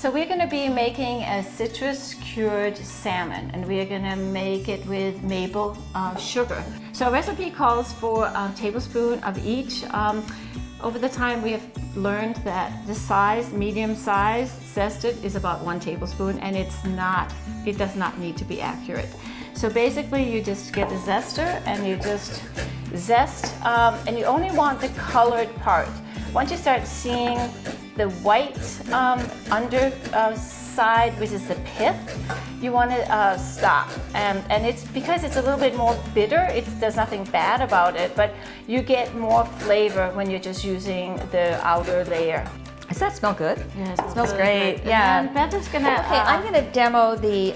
So we're going to be making a citrus cured salmon, and we are going to make it with maple sugar. So our recipe calls for a tablespoon of each. Over the time we have learned that the size, medium size, zested is about 1 tablespoon, and it does not need to be accurate. So basically you just get a zester and you just zest, and you only want the colored part. Once you start seeing the white underside, which is the pith, you want to stop. And it's because it's a little bit more bitter. There's nothing bad about it, but you get more flavor when you're just using the outer layer. Does that smell good? Yes, it smells great. Good. Yeah. And Beth is gonna. Okay, I'm gonna demo the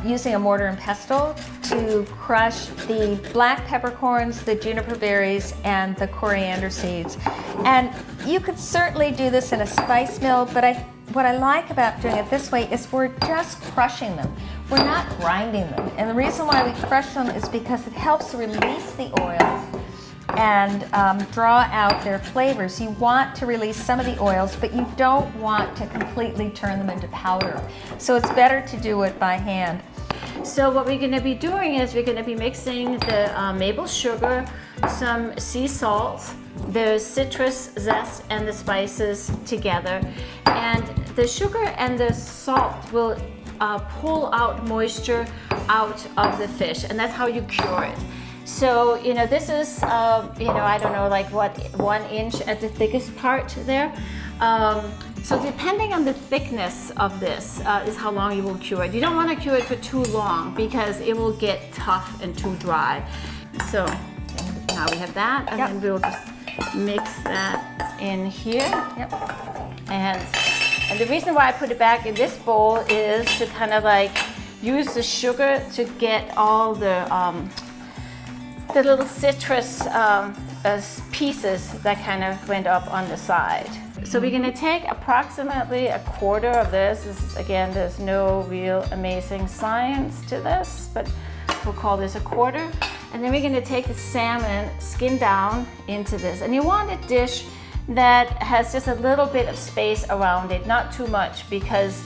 using a mortar and pestle to crush the black peppercorns, the juniper berries, and the coriander seeds. And you could certainly do this in a spice mill, but what I like about doing it this way is we're just crushing them. We're not grinding them. And the reason why we crush them is because it helps release the oils and draw out their flavors. You want to release some of the oils, but you don't want to completely turn them into powder. So it's better to do it by hand. So what we're going to be doing is we're going to be mixing the maple sugar, some sea salt, the citrus zest, and the spices together. And the sugar and the salt will pull out moisture out of the fish, and that's how you cure it. So, this is, I don't know, like 1 inch at the thickest part there. So depending on the thickness of this is how long you will cure it. You don't want to cure it for too long because it will get tough and too dry. So now we have that, and then we'll just mix that in here. Yep. And the reason why I put it back in this bowl is to kind of like use the sugar to get all the little citrus pieces that kind of went up on the side. So we're going to take approximately 1/4 of this. Again, there's no real amazing science to this, but we'll call this 1/4. And then we're going to take the salmon skin down into this. And you want a dish that has just a little bit of space around it, not too much, because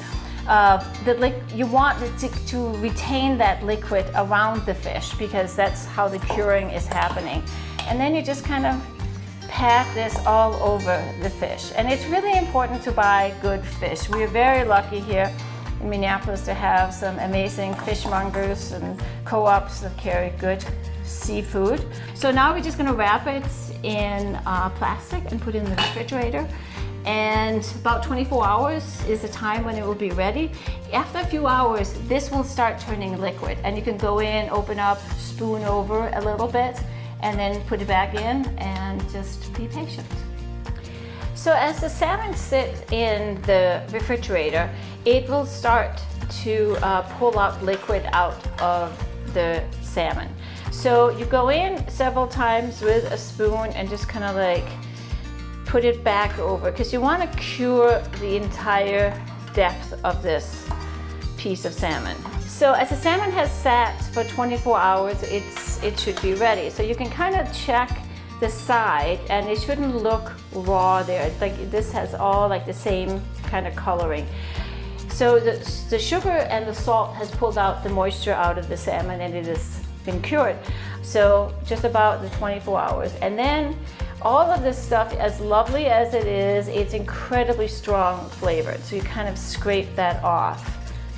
you want it to retain that liquid around the fish, because that's how the curing is happening. And then you just kind of pat this all over the fish. And it's really important to buy good fish. We are very lucky here in Minneapolis to have some amazing fishmongers and co-ops that carry good seafood. So now we're just going to wrap it in plastic and put it in the refrigerator. And about 24 hours is the time when it will be ready. After a few hours, this will start turning liquid, and you can go in, open up, spoon over a little bit, and then put it back in and just be patient. So as the salmon sits in the refrigerator, it will start to pull out liquid out of the salmon. So you go in several times with a spoon and just kind of like put it back over, because you want to cure the entire depth of this piece of salmon. So as the salmon has sat for 24 hours, it should be ready. So you can kind of check the side, and it shouldn't look raw there. Like this has all like the same kind of coloring. So the sugar and the salt has pulled out the moisture out of the salmon, and it has been cured. So just about the 24 hours. And then all of this stuff, as lovely as it is, it's incredibly strong flavored. So you kind of scrape that off.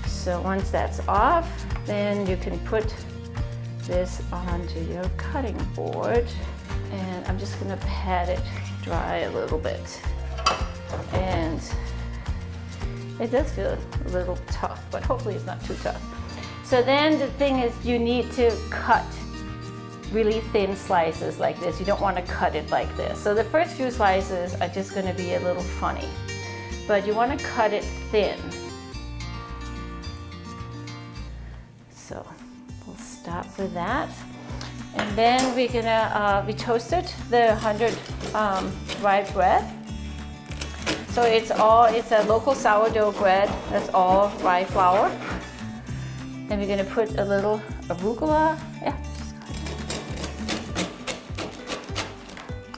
So once that's off, then you can put this onto your cutting board. And I'm just gonna pat it dry a little bit. And it does feel a little tough, but hopefully it's not too tough. So then the thing is, you need to cut really thin slices like this. You don't want to cut it like this. So the first few slices are just going to be a little funny, but you want to cut it thin. So we'll stop with that. And then we're gonna, we toasted the 100 rye bread. So it's a local sourdough bread. That's all rye flour. Then we're gonna put a little arugula. Yeah.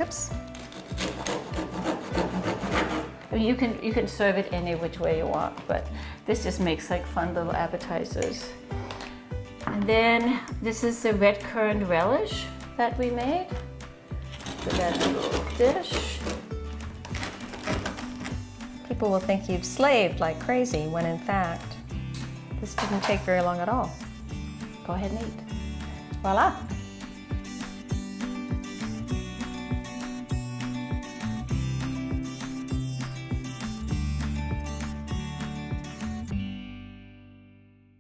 Oops. I mean, you can serve it any which way you want, but this just makes like fun little appetizers. And then this is the red currant relish that we made. Put that in a little dish. People will think you've slaved like crazy when in fact, this didn't take very long at all. Go ahead and eat. Voila.